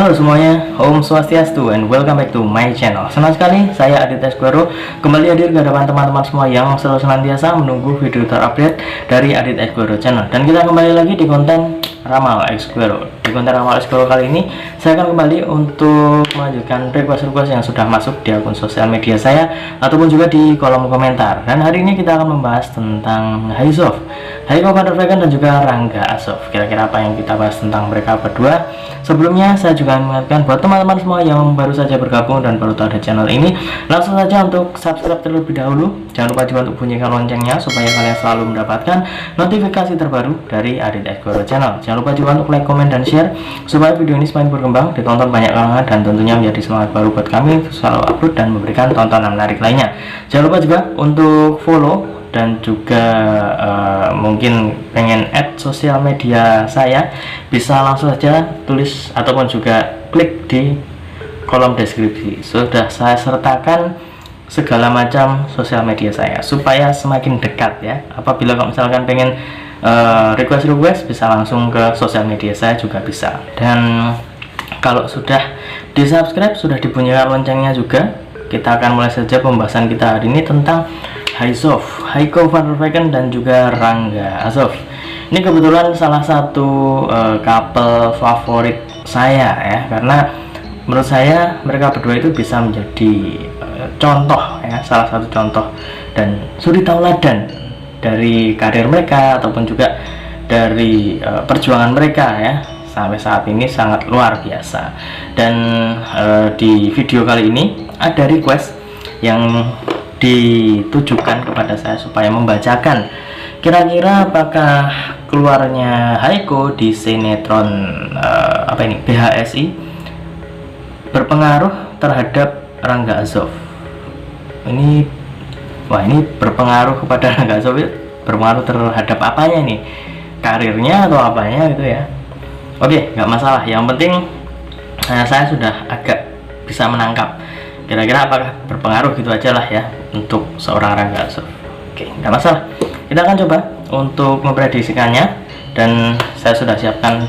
Halo semuanya, Om Swastiastu and welcome back to my channel. Senang sekali saya Adit Esquero kembali hadir ke hadapan teman-teman semua yang selalu senantiasa menunggu video terupdate dari Adit Esquero channel. Dan kita kembali lagi di konten Ramal Esquero. Di konten Ramal Esquero kali ini saya akan kembali untuk melanjutkan request-request yang sudah masuk di akun sosial media saya ataupun juga di kolom komentar. Dan hari ini kita akan membahas tentang Haiko van der Vecken dan juga Rangga Azov. Kira-kira apa yang kita bahas tentang mereka berdua? Sebelumnya saya juga mengingatkan buat teman-teman semua yang baru saja bergabung dan baru tahu ada channel ini, langsung saja untuk subscribe terlebih dahulu. Jangan lupa juga untuk bunyikan loncengnya supaya kalian selalu mendapatkan notifikasi terbaru dari Adit Esquero channel. Jangan lupa juga untuk like, komen, dan share supaya video ini semakin berkembang, ditonton banyak kalangan, dan tentunya menjadi semangat baru buat kami selalu upload dan memberikan tontonan menarik lainnya. Jangan lupa juga untuk follow dan juga mungkin pengen add sosial media saya, bisa langsung saja tulis ataupun juga klik di kolom deskripsi. Sudah saya sertakan segala macam sosial media saya supaya semakin dekat ya. Apabila kalau misalkan pengen request bisa langsung ke sosial media saya juga bisa. Dan kalau sudah di subscribe, sudah dibunyikan loncengnya juga, kita akan mulai saja pembahasan kita hari ini tentang Haiko van der Vecken dan juga Rangga Azov. Ini kebetulan salah satu couple favorit saya ya, karena menurut saya mereka berdua itu bisa menjadi contoh ya, salah satu contoh dan suri tauladan dari karir mereka ataupun juga dari perjuangan mereka ya, sampai saat ini sangat luar biasa. Dan di video kali ini ada request yang ditujukan kepada saya supaya membacakan kira-kira apakah keluarnya Haiko di sinetron BHSI berpengaruh terhadap Rangga Azov. Ini berpengaruh kepada Rangga Azov, berpengaruh terhadap apanya nih, karirnya atau apanya gitu ya. Oke, nggak masalah, yang penting saya sudah agak bisa menangkap kira-kira apakah berpengaruh gitu aja lah ya untuk seorang Rangga Azov. Oke, nggak masalah, kita akan coba untuk memprediksikannya dan saya sudah siapkan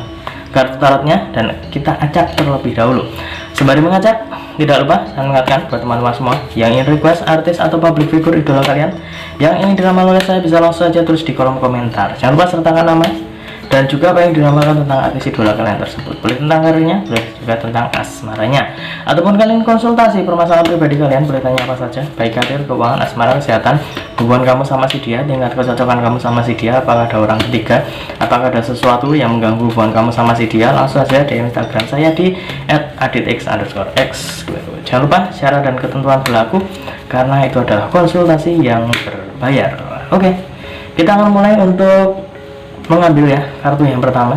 kartu tarotnya dan kita acak terlebih dahulu. Sembari mengacak, tidak lupa saya mengingatkan buat teman-teman semua yang ingin request artis atau public figure idola kalian yang ingin diramal oleh saya, bisa langsung saja tulis di kolom komentar. Jangan lupa sertakan nama dan juga apa yang diramalkan tentang artis idola kalian tersebut. Boleh tentang karirnya, boleh juga tentang asmaranya, ataupun kalian konsultasi permasalahan pribadi kalian, boleh tanya apa saja, baik karir, keuangan, asmara, kesehatan, hubungan kamu sama si dia, tingkat kecocokan kamu sama si dia, apakah ada orang ketiga, apakah ada sesuatu yang mengganggu hubungan kamu sama si dia, langsung saja di Instagram saya di @aditx_x. Jangan lupa syarat dan ketentuan berlaku karena itu adalah konsultasi yang berbayar. Oke, kita akan mulai untuk mengambil ya kartu yang pertama.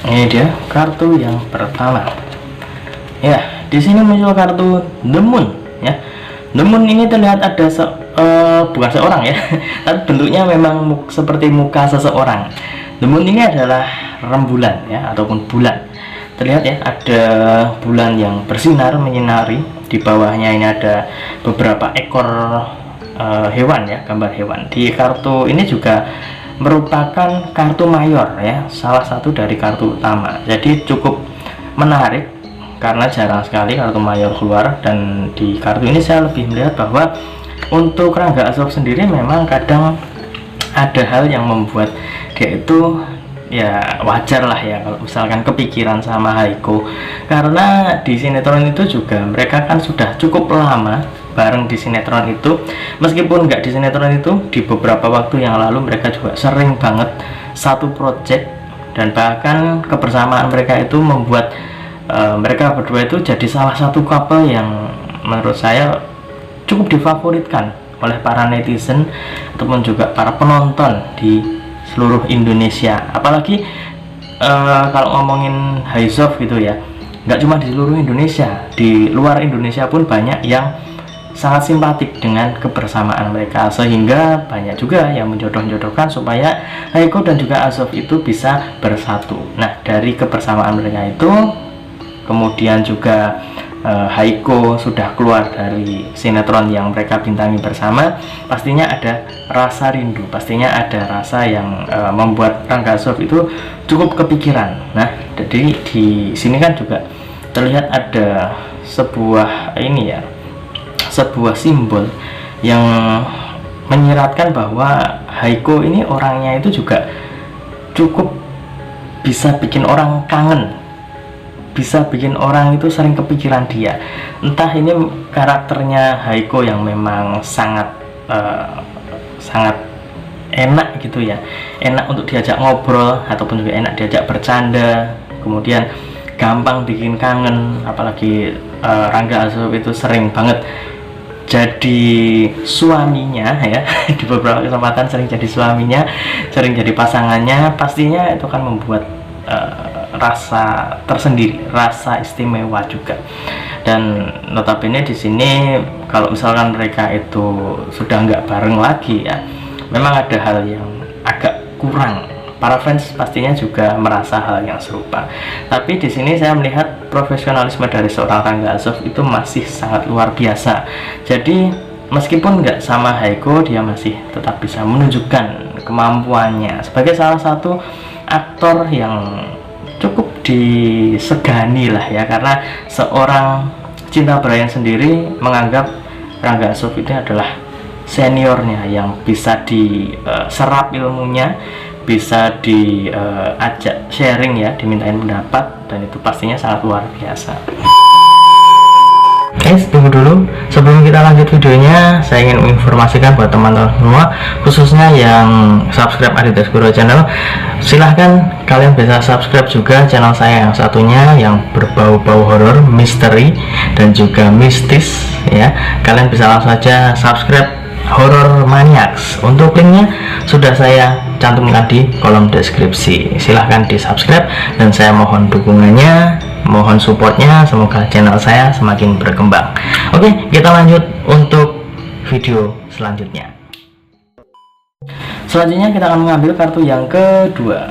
Ini dia kartu yang pertama. Ya, di sini muncul kartu The Moon ya. The Moon ini terlihat ada bukan seorang ya, tapi bentuknya memang seperti muka seseorang. The Moon ini adalah rembulan ya, ataupun bulan. Terlihat ya, ada bulan yang bersinar menyinari. Di bawahnya ini ada beberapa ekor hewan ya, gambar hewan. Di kartu ini juga merupakan kartu mayor ya, salah satu dari kartu utama. Jadi cukup menarik karena jarang sekali kartu mayor keluar. Dan di kartu ini saya lebih melihat bahwa untuk Rangga Azov sendiri memang kadang ada hal yang membuat dia itu ya wajar lah ya kalau misalkan kepikiran sama Haiko, karena di sinetron itu juga mereka kan sudah cukup lama bareng di sinetron itu. Meskipun nggak di sinetron itu, di beberapa waktu yang lalu mereka juga sering banget satu project, dan bahkan kebersamaan mereka itu membuat mereka berdua itu jadi salah satu couple yang menurut saya cukup difavoritkan oleh para netizen ataupun juga para penonton di seluruh Indonesia. Apalagi kalau ngomongin Haizov gitu ya, nggak cuma di seluruh Indonesia, di luar Indonesia pun banyak yang sangat simpatik dengan kebersamaan mereka, sehingga banyak juga yang menjodoh-jodohkan supaya Haiko dan juga Azov itu bisa bersatu. Nah, dari kebersamaan mereka itu kemudian juga Haiko sudah keluar dari sinetron yang mereka bintangi bersama, pastinya ada rasa rindu, pastinya ada rasa yang membuat Rangga Sof itu cukup kepikiran. Nah, jadi di sini kan juga terlihat ada sebuah sebuah simbol yang menyiratkan bahwa Haiko ini orangnya itu juga cukup bisa bikin orang kangen, bisa bikin orang itu sering kepikiran dia. Entah ini karakternya Haiko yang memang sangat enak gitu ya, enak untuk diajak ngobrol ataupun juga enak diajak bercanda, kemudian gampang bikin kangen. Apalagi Rangga Sof itu sering banget jadi suaminya ya di beberapa kesempatan sering jadi suaminya, sering jadi pasangannya. Pastinya itu kan membuat rasa tersendiri, rasa istimewa juga. Dan notabene di sini kalau misalkan mereka itu sudah nggak bareng lagi ya, memang ada hal yang agak kurang. Para fans pastinya juga merasa hal yang serupa. Tapi di sini saya melihat profesionalisme dari seorang Rangga Sof itu masih sangat luar biasa. Jadi meskipun nggak sama Haiko, dia masih tetap bisa menunjukkan kemampuannya sebagai salah satu aktor yang cukup disegani lah ya, karena seorang Cinta Bryan sendiri menganggap Rangga Sof itu adalah seniornya yang bisa diserap ilmunya, bisa diajak sharing ya, dimintain pendapat, dan itu pastinya sangat luar biasa. Guys, tunggu dulu, sebelum kita lanjut videonya, saya ingin menginformasikan buat teman-teman semua, khususnya yang subscribe Aditya Squero channel, silahkan kalian bisa subscribe juga channel saya yang satunya yang berbau-bau horor, misteri, dan juga mistis ya. Kalian bisa langsung saja subscribe Horror Maniacs. Untuk linknya sudah saya cantumkan di kolom deskripsi. Silahkan di subscribe dan saya mohon dukungannya, mohon supportnya, semoga channel saya semakin berkembang. Oke, kita lanjut untuk video selanjutnya. Selanjutnya kita akan mengambil kartu yang kedua.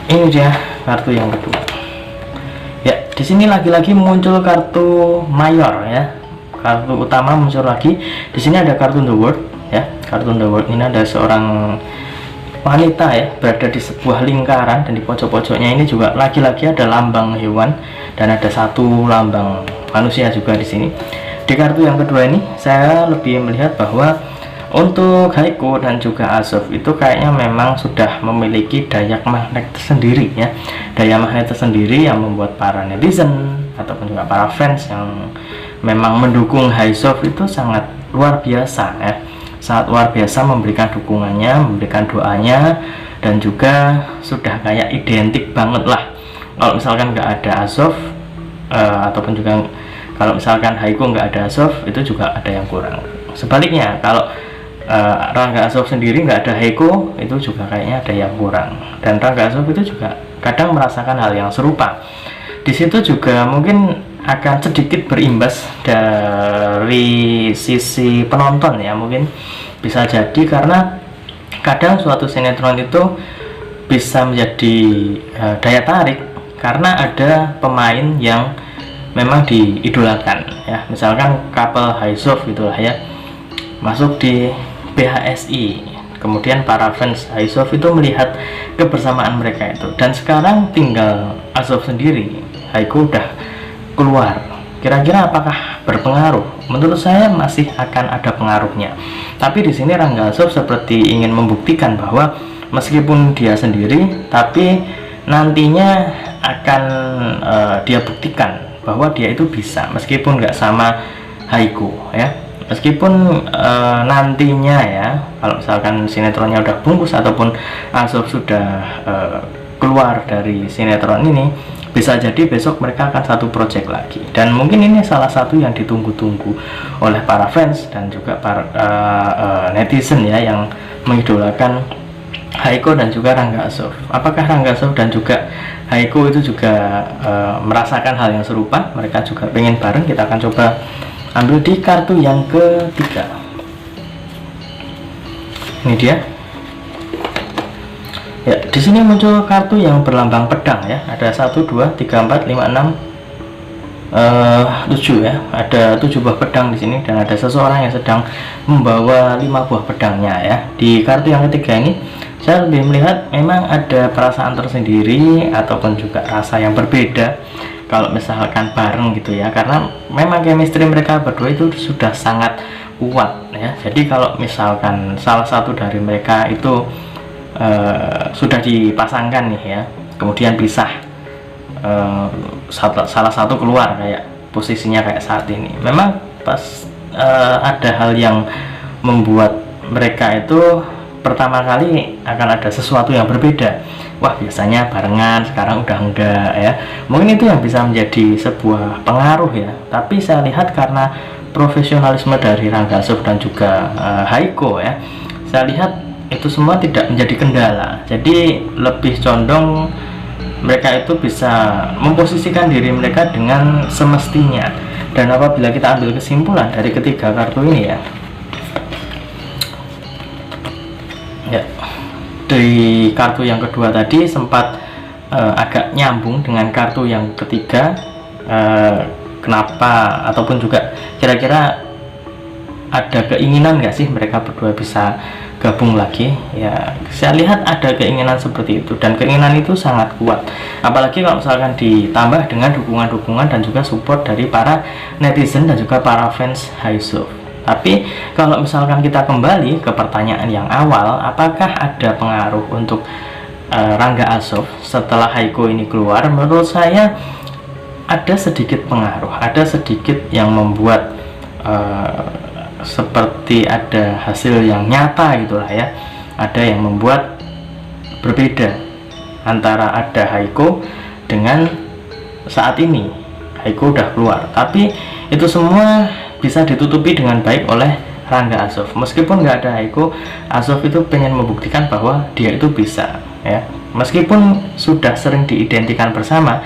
Ini dia kartu yang kedua. Ya, di sini lagi-lagi muncul kartu mayor ya. Kartu utama muncul lagi. Di sini ada kartu The World ya. Kartu The World ini ada seorang wanita ya, berada di sebuah lingkaran, dan di pojok-pojoknya ini juga lagi-lagi ada lambang hewan dan ada satu lambang manusia juga di sini. Di kartu yang kedua ini saya lebih melihat bahwa untuk Haiko dan juga Asof itu kayaknya memang sudah memiliki daya magnet tersendiri ya, daya magnet tersendiri yang membuat para netizen ataupun juga para fans yang memang mendukung Haisov itu sangat luar biasa ya, sangat luar biasa memberikan dukungannya, memberikan doanya, dan juga sudah kayak identik banget lah. Kalau misalkan nggak ada Asof ataupun juga kalau misalkan Haiko nggak ada Asof, itu juga ada yang kurang. Sebaliknya kalau Rangga Asof sendiri nggak ada Haiko, itu juga kayaknya ada yang kurang. Dan Rangga Asof itu juga kadang merasakan hal yang serupa. Di situ juga mungkin akan sedikit berimbas dari sisi penonton ya, mungkin bisa jadi karena kadang suatu sinetron itu bisa menjadi daya tarik karena ada pemain yang memang diidolakan ya, misalkan couple Haisov gitulah ya, masuk di BHSI, kemudian para fans Haisov itu melihat kebersamaan mereka itu, dan sekarang tinggal Asof sendiri, Haiko udah keluar. Kira-kira apakah berpengaruh? Menurut saya masih akan ada pengaruhnya. Tapi di sini Rangga Asof seperti ingin membuktikan bahwa meskipun dia sendiri, tapi nantinya akan dia buktikan bahwa dia itu bisa, meskipun nggak sama Haiko ya. Meskipun nantinya ya, kalau misalkan sinetronnya udah bungkus ataupun Asof sudah keluar dari sinetron ini, bisa jadi besok mereka akan satu project lagi, dan mungkin ini salah satu yang ditunggu-tunggu oleh para fans dan juga para netizen ya, yang mengidolakan Haiko dan juga Rangga Asof. Apakah Rangga Asof dan juga Haiko itu juga merasakan hal yang serupa? Mereka juga pengen bareng. Kita akan coba ambil di kartu yang ketiga. Ini dia. Ya, di sini muncul kartu yang berlambang pedang ya. Ada 1, 2, 3, 4, 5, 6, 7 ya. Ada 7 buah pedang di sini dan ada seseorang yang sedang membawa 5 buah pedangnya ya. Di kartu yang ketiga ini saya lebih melihat memang ada perasaan tersendiri ataupun juga rasa yang berbeda kalau misalkan bareng gitu ya, karena memang chemistry mereka berdua itu sudah sangat kuat ya. Jadi kalau misalkan salah satu dari mereka itu sudah dipasangkan nih ya, kemudian pisah, salah satu keluar kayak posisinya kayak saat ini, memang pas ada hal yang membuat mereka itu pertama kali akan ada sesuatu yang berbeda. Wah, biasanya barengan, sekarang udah enggak ya. Mungkin itu yang bisa menjadi sebuah pengaruh ya. Tapi saya lihat karena profesionalisme dari Rangga Alsop dan juga Haiko ya, saya lihat itu semua tidak menjadi kendala. Jadi lebih condong mereka itu bisa memposisikan diri mereka dengan semestinya. Dan apabila kita ambil kesimpulan dari ketiga kartu ini ya, dari kartu yang kedua tadi sempat agak nyambung dengan kartu yang ketiga. Kenapa ataupun juga kira-kira ada keinginan nggak sih mereka berdua bisa gabung lagi ya? Saya lihat ada keinginan seperti itu, dan keinginan itu sangat kuat, apalagi kalau misalkan ditambah dengan dukungan-dukungan dan juga support dari para netizen dan juga para fans Haizov. Tapi kalau misalkan kita kembali ke pertanyaan yang awal, apakah ada pengaruh untuk Rangga Alsop setelah Haiko ini keluar? Menurut saya ada sedikit pengaruh, ada sedikit yang membuat seperti ada hasil yang nyata gitulah ya. Ada yang membuat berbeda antara ada Haiko dengan saat ini. Haiko udah keluar, tapi itu semua bisa ditutupi dengan baik oleh Rangga Alsop. Meskipun nggak ada Haiko, Alsop itu pengen membuktikan bahwa dia itu bisa ya. Meskipun sudah sering diidentikan bersama,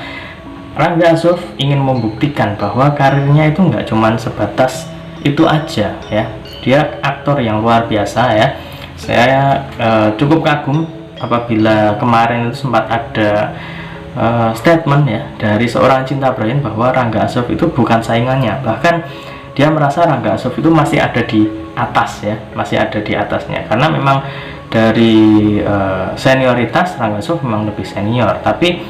Rangga Alsop ingin membuktikan bahwa karirnya itu nggak cuman sebatas itu aja ya. Dia aktor yang luar biasa ya. Saya cukup kagum apabila kemarin itu sempat ada statement ya dari seorang Cinta Brian bahwa Rangga Alsop itu bukan saingannya, bahkan dia merasa Rangga Alsop itu masih ada di atas ya, masih ada di atasnya, karena memang dari senioritas Rangga Alsop memang lebih senior. Tapi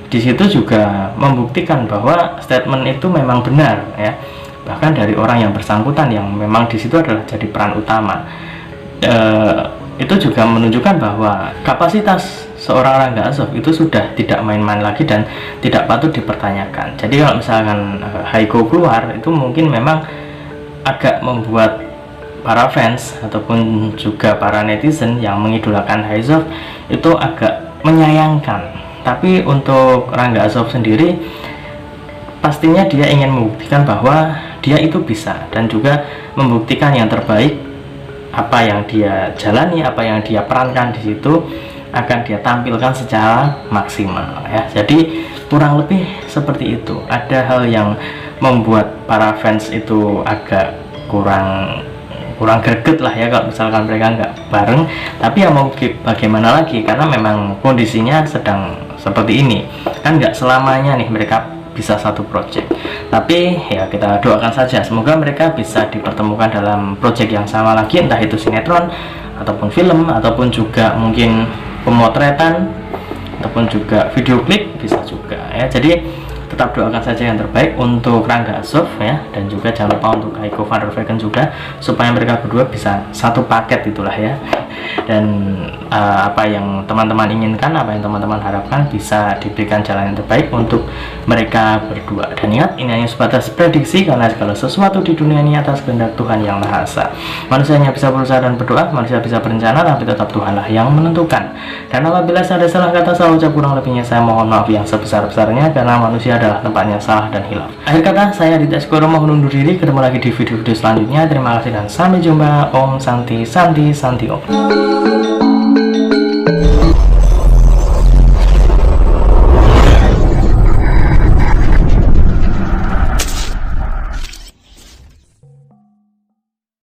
di situ juga membuktikan bahwa statement itu memang benar ya, bahkan dari orang yang bersangkutan yang memang di situ adalah jadi peran utama. Itu juga menunjukkan bahwa kapasitas seorang Rangga Alsop itu sudah tidak main-main lagi dan tidak patut dipertanyakan. Jadi kalau misalkan Haiko keluar, itu mungkin memang agak membuat para fans ataupun juga para netizen yang mengidolakan Haizov itu agak menyayangkan. Tapi untuk Rangga Alsop sendiri, pastinya dia ingin membuktikan bahwa dia itu bisa, dan juga membuktikan yang terbaik. Apa yang dia jalani, apa yang dia perankan di situ akan dia tampilkan secara maksimal ya. Jadi kurang lebih seperti itu. Ada hal yang membuat para fans itu agak kurang greget lah ya kalau misalkan mereka nggak bareng. Tapi ya mau bagaimana lagi, karena memang kondisinya sedang seperti ini kan, nggak selamanya nih mereka bisa satu project. Tapi ya kita doakan saja semoga mereka bisa dipertemukan dalam project yang sama lagi, entah itu sinetron ataupun film ataupun juga mungkin pemotretan ataupun juga video klip bisa juga ya. Jadi tetap doakan saja yang terbaik untuk Rangga Alsop ya, dan juga jangan lupa untuk Haiko van der Vecken juga, supaya mereka berdua bisa satu paket itulah ya. Dan apa yang teman-teman inginkan, apa yang teman-teman harapkan bisa diberikan jalan yang terbaik untuk mereka berdua. Dan ingat, ini hanya sebatas prediksi, karena segala sesuatu di dunia ini atas kehendak Tuhan yang Maha Esa. Manusia hanya bisa berusaha dan berdoa, manusia bisa berencana, tapi tetap Tuhanlah yang menentukan. Dan apabila saya ada salah kata, salah ucap, kurang lebihnya saya mohon maaf yang sebesar-besarnya, karena manusia adalah tempatnya salah dan hilaf. Akhir kata, saya Aditya Esquero mohon undur diri. Ketemu lagi di video-video selanjutnya. Terima kasih dan sampai jumpa. Om Santi Santi Santi Om.